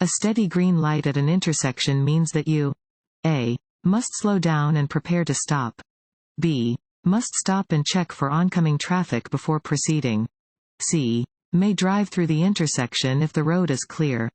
A steady green light at an intersection means that you a. must slow down and prepare to stop. B. must stop and check for oncoming traffic before proceeding. C. may drive through the intersection if the road is clear.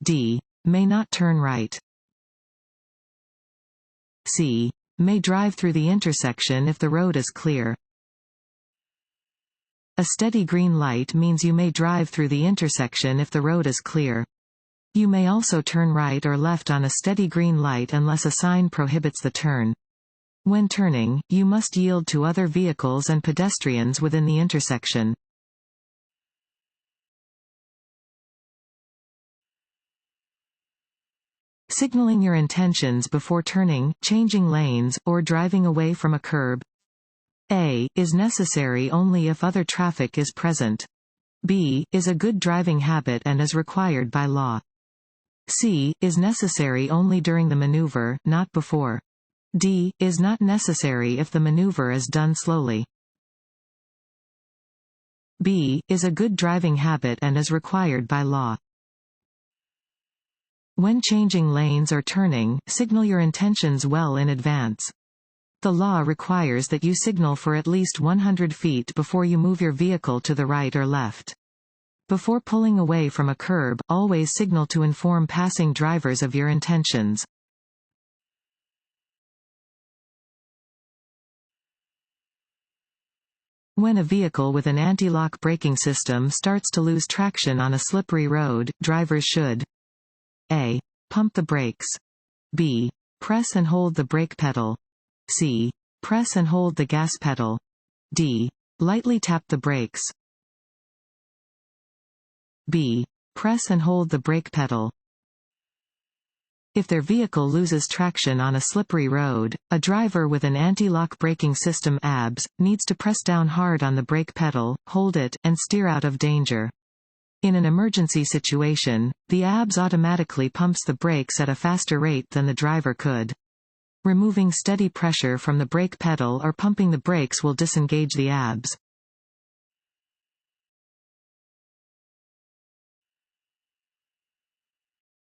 D. may not turn right. C. may drive through the intersection if the road is clear. A steady green light means you may drive through the intersection if the road is clear. You may also turn right or left on a steady green light unless a sign prohibits the turn. When turning, you must yield to other vehicles and pedestrians within the intersection. Signaling your intentions before turning, changing lanes, or driving away from a curb. A. is necessary only if other traffic is present. B. is a good driving habit and is required by law. C. is necessary only during the maneuver, not before. D. is not necessary if the maneuver is done slowly. B. is a good driving habit and is required by law. When changing lanes or turning, signal your intentions well in advance. The law requires that you signal for at least 100 feet before you move your vehicle to the right or left. Before pulling away from a curb, always signal to inform passing drivers of your intentions. When a vehicle with an anti-lock braking system starts to lose traction on a slippery road, drivers should A. pump the brakes. B. press and hold the brake pedal. C. press and hold the gas pedal. D. lightly tap the brakes. B. press and hold the brake pedal. If their vehicle loses traction on a slippery road, a driver with an anti-lock braking system (ABS) needs to press down hard on the brake pedal, hold it, and steer out of danger. In an emergency situation, the ABS automatically pumps the brakes at a faster rate than the driver could. Removing steady pressure from the brake pedal or pumping the brakes will disengage the ABS.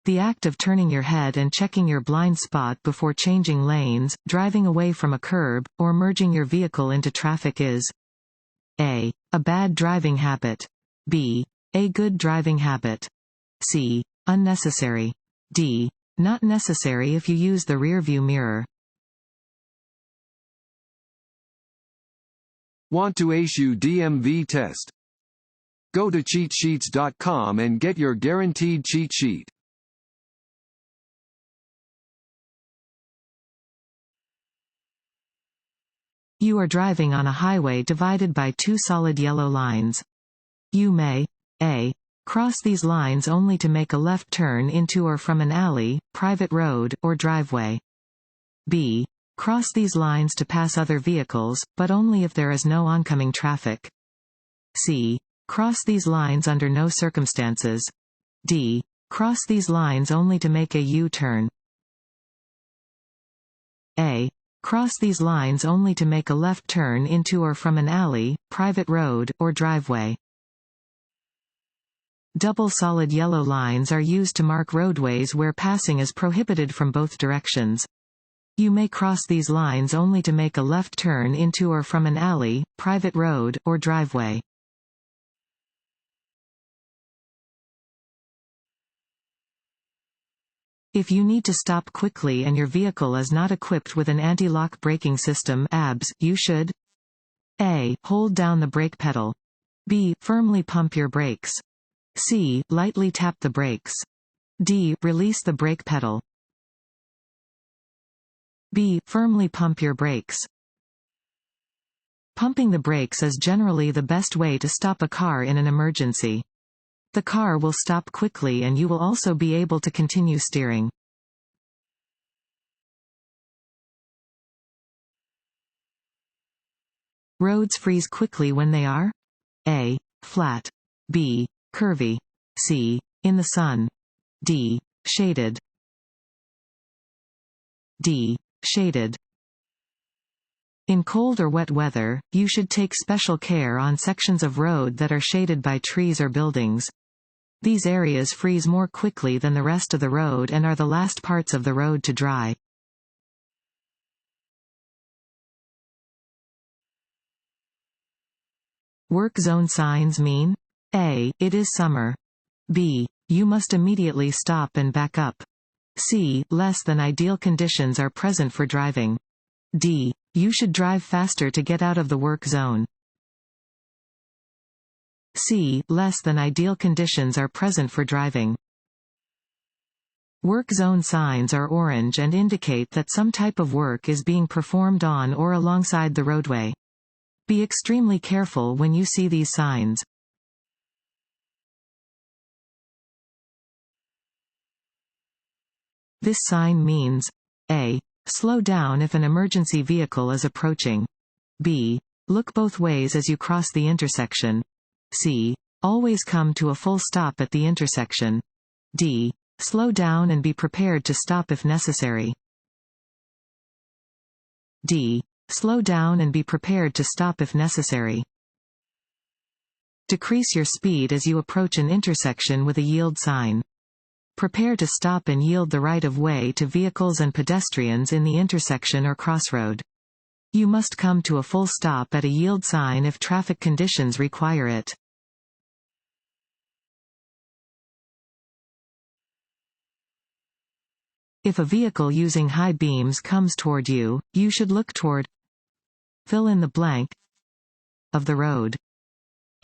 The act of turning your head and checking your blind spot before changing lanes, driving away from a curb, or merging your vehicle into traffic is A. a bad driving habit. B. a good driving habit. C. unnecessary. D. not necessary if you use the rearview mirror. Want to ace your DMV test? Go to cheatsheets.com and get your guaranteed cheat sheet. You are driving on a highway divided by two solid yellow lines. You may A. cross these lines only to make a left turn into or from an alley, private road, or driveway. B. cross these lines to pass other vehicles, but only if there is no oncoming traffic. C. cross these lines under no circumstances. D. cross these lines only to make a U-turn. A. cross these lines only to make a left turn into or from an alley, private road, or driveway. Double solid yellow lines are used to mark roadways where passing is prohibited from both directions. You may cross these lines only to make a left turn into or from an alley, private road, or driveway. If you need to stop quickly and your vehicle is not equipped with an anti-lock braking system (ABS), you should A. hold down the brake pedal. B. firmly pump your brakes. C. lightly tap the brakes. D. release the brake pedal. B. firmly pump your brakes. Pumping the brakes is generally the best way to stop a car in an emergency. The car will stop quickly and you will also be able to continue steering. Roads freeze quickly when they are A. flat. B. curvy. C. in the sun. D. shaded. D. shaded. In cold or wet weather, you should take special care on sections of road that are shaded by trees or buildings. These areas freeze more quickly than the rest of the road and are the last parts of the road to dry. Work zone signs mean: A. It is summer. B. You must immediately stop and back up. C. Less than ideal conditions are present for driving. D. You should drive faster to get out of the work zone. C. Less than ideal conditions are present for driving. Work zone signs are orange and indicate that some type of work is being performed on or alongside the roadway. Be extremely careful when you see these signs. This sign means: A. Slow down if an emergency vehicle is approaching. B. Look both ways as you cross the intersection. C. Always come to a full stop at the intersection. D. Slow down and be prepared to stop if necessary. D. Slow down and be prepared to stop if necessary. Decrease your speed as you approach an intersection with a yield sign. Prepare to stop and yield the right of way to vehicles and pedestrians in the intersection or crossroad. You must come to a full stop at a yield sign if traffic conditions require it. If a vehicle using high beams comes toward you, you should look toward: fill in the blank of the road.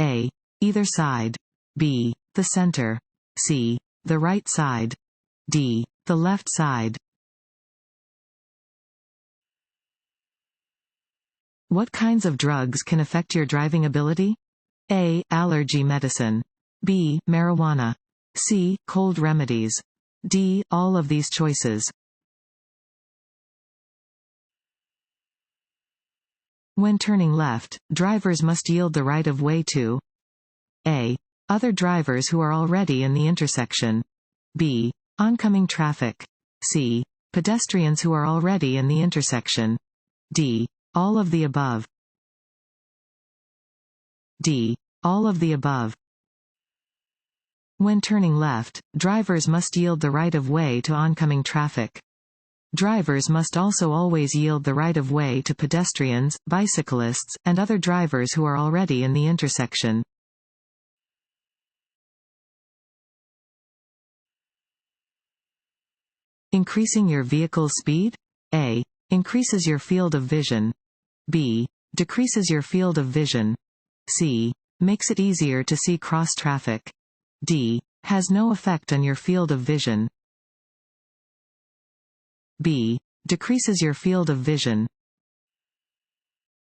A. Either side. B. The center. C. The right side. D. The left side. What kinds of drugs can affect your driving ability? A. Allergy medicine. B. Marijuana. C. Cold remedies. D. All of these choices. When turning left, drivers must yield the right of way to: A. Other drivers who are already in the intersection. B. Oncoming traffic. C. Pedestrians who are already in the intersection. D. All of the above. D. All of the above. When turning left, drivers must yield the right of way to oncoming traffic. Drivers must also always yield the right of way to pedestrians, bicyclists, and other drivers who are already in the intersection. Increasing your vehicle's speed? A. Increases your field of vision. B. Decreases your field of vision. C. Makes it easier to see cross traffic. D. Has no effect on your field of vision. B. Decreases your field of vision.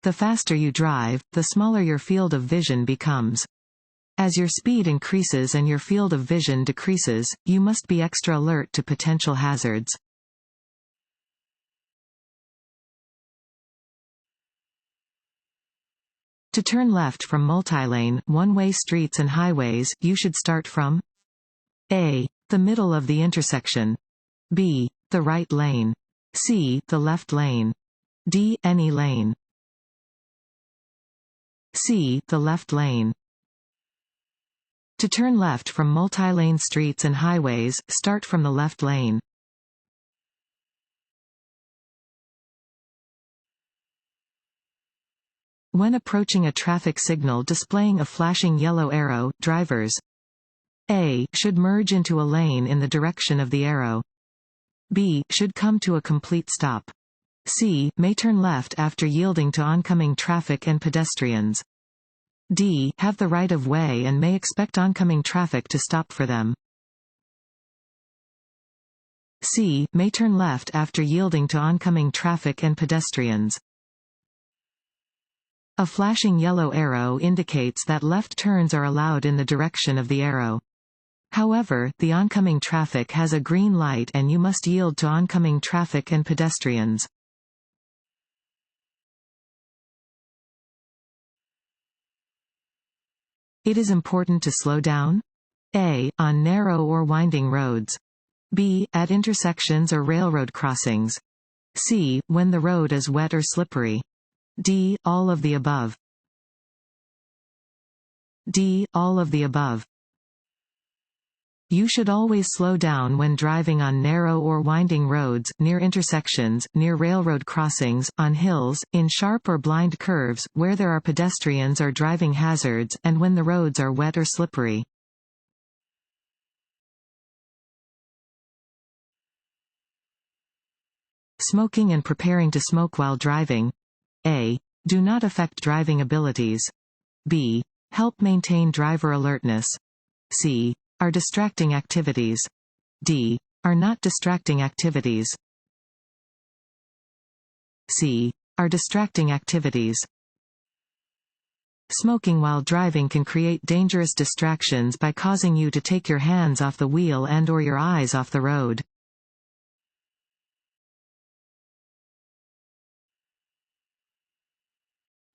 The faster you drive, the smaller your field of vision becomes. As your speed increases and your field of vision decreases, you must be extra alert to potential hazards. To turn left from multi-lane, one-way streets and highways, you should start from: A. The middle of the intersection. B. The right lane. C. The left lane. D. Any lane. C. The left lane. To turn left from multi-lane streets and highways, start from the left lane. When approaching a traffic signal displaying a flashing yellow arrow, drivers: A. Should merge into a lane in the direction of the arrow. B. Should come to a complete stop. C. May turn left after yielding to oncoming traffic and pedestrians. D. Have the right of way and may expect oncoming traffic to stop for them. C. May turn left after yielding to oncoming traffic and pedestrians. A flashing yellow arrow indicates that left turns are allowed in the direction of the arrow. However, the oncoming traffic has a green light and you must yield to oncoming traffic and pedestrians. It is important to slow down. A. On narrow or winding roads. B. At intersections or railroad crossings. C. When the road is wet or slippery. D. All of the above. D. All of the above. You should always slow down when driving on narrow or winding roads, near intersections, near railroad crossings, on hills, in sharp or blind curves, where there are pedestrians or driving hazards, and when the roads are wet or slippery. Smoking and preparing to smoke while driving. A. Do not affect driving abilities. B. Help maintain driver alertness. C. Are distracting activities. D. Are not distracting activities. C. Are distracting activities. Smoking while driving can create dangerous distractions by causing you to take your hands off the wheel and/or your eyes off the road.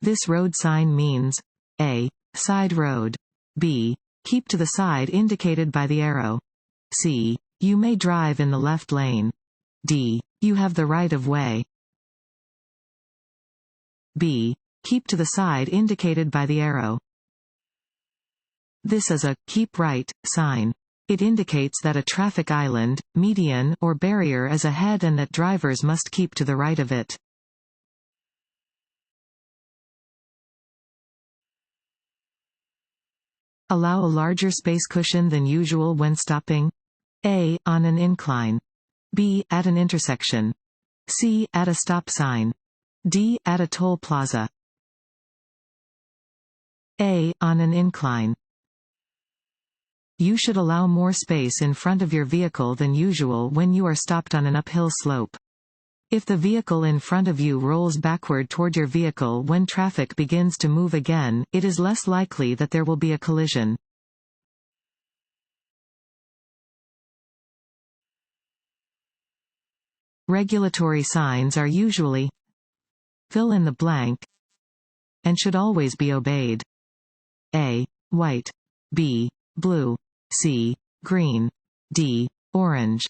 This road sign means A. Side road. B. Keep to the side indicated by the arrow. C. You may drive in the left lane. D. You have the right of way. B. Keep to the side indicated by the arrow. This is a keep right sign. It indicates that a traffic island, median, or barrier is ahead and that drivers must keep to the right of it. Allow a larger space cushion than usual when stopping. A. On an incline. B. At an intersection. C. At a stop sign. D. At a toll plaza. A. On an incline. You should allow more space in front of your vehicle than usual when you are stopped on an uphill slope. If the vehicle in front of you rolls backward toward your vehicle when traffic begins to move again, it is less likely that there will be a collision. Regulatory signs are usually fill in the blank and should always be obeyed. A. White. B. Blue. C. Green. D. Orange.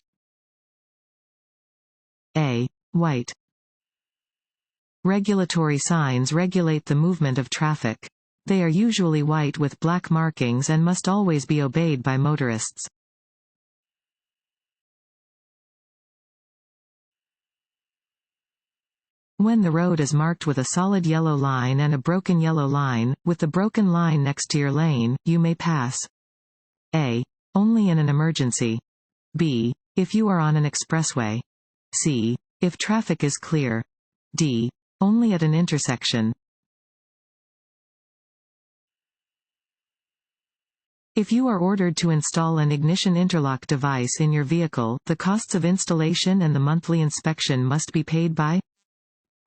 A. White. Regulatory signs regulate the movement of traffic. They are usually white with black markings and must always be obeyed by motorists. When the road is marked with a solid yellow line and a broken yellow line, with the broken line next to your lane, you may pass. A. Only in an emergency. B. If you are on an expressway. C. If traffic is clear. D. Only at an intersection. If you are ordered to install an ignition interlock device in your vehicle, the costs of installation and the monthly inspection must be paid by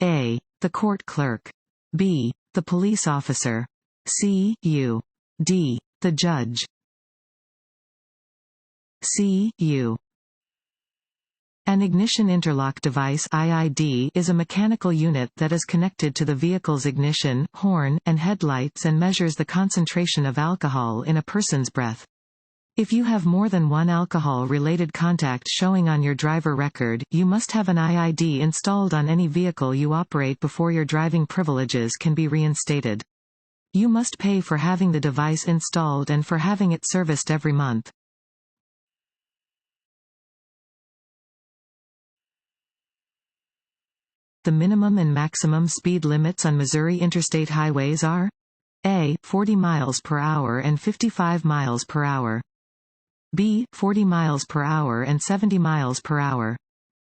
A. The court clerk. B. The police officer. C. You. D. The judge. C. You. An ignition interlock device (IID) is a mechanical unit that is connected to the vehicle's ignition, horn, and headlights and measures the concentration of alcohol in a person's breath. If you have more than one alcohol-related contact showing on your driver record, you must have an IID installed on any vehicle you operate before your driving privileges can be reinstated. You must pay for having the device installed and for having it serviced every month. The minimum and maximum speed limits on Missouri interstate highways are A. 40 miles per hour and 55 miles per hour. B. 40 miles per hour and 70 miles per hour.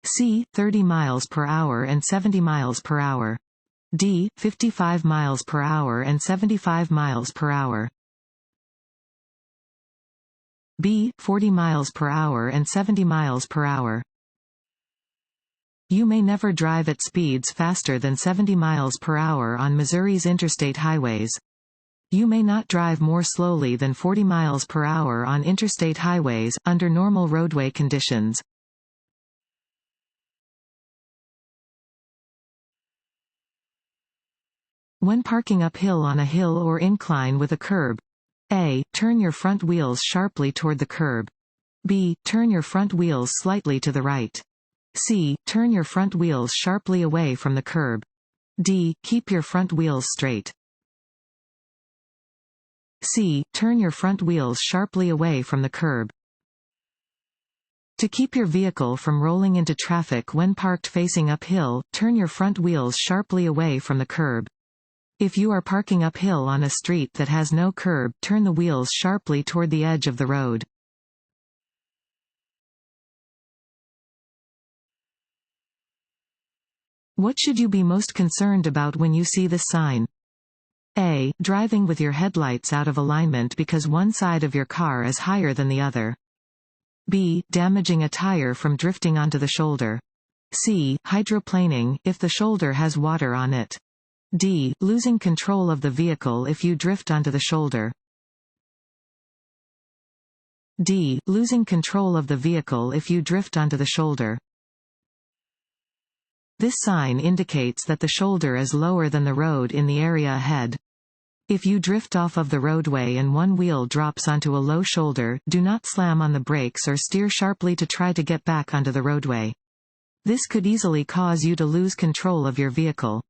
C. 30 miles per hour and 70 miles per hour. D. 55 miles per hour and 75 miles per hour. B. 40 miles per hour and 70 miles per hour. You may never drive at speeds faster than 70 miles per hour on Missouri's interstate highways. You may not drive more slowly than 40 miles per hour on interstate highways, under normal roadway conditions. When parking uphill on a hill or incline with a curb, A. Turn your front wheels sharply toward the curb. B. Turn your front wheels slightly to the right. C. Turn your front wheels sharply away from the curb. D. Keep your front wheels straight. C. Turn your front wheels sharply away from the curb. To keep your vehicle from rolling into traffic when parked facing uphill, turn your front wheels sharply away from the curb. If you are parking uphill on a street that has no curb, turn the wheels sharply toward the edge of the road. What should you be most concerned about when you see this sign? A. Driving with your headlights out of alignment because one side of your car is higher than the other. B. Damaging a tire from drifting onto the shoulder. C. Hydroplaning, if the shoulder has water on it. D. Losing control of the vehicle if you drift onto the shoulder. D. Losing control of the vehicle if you drift onto the shoulder. This sign indicates that the shoulder is lower than the road in the area ahead. If you drift off of the roadway and one wheel drops onto a low shoulder, do not slam on the brakes or steer sharply to try to get back onto the roadway. This could easily cause you to lose control of your vehicle.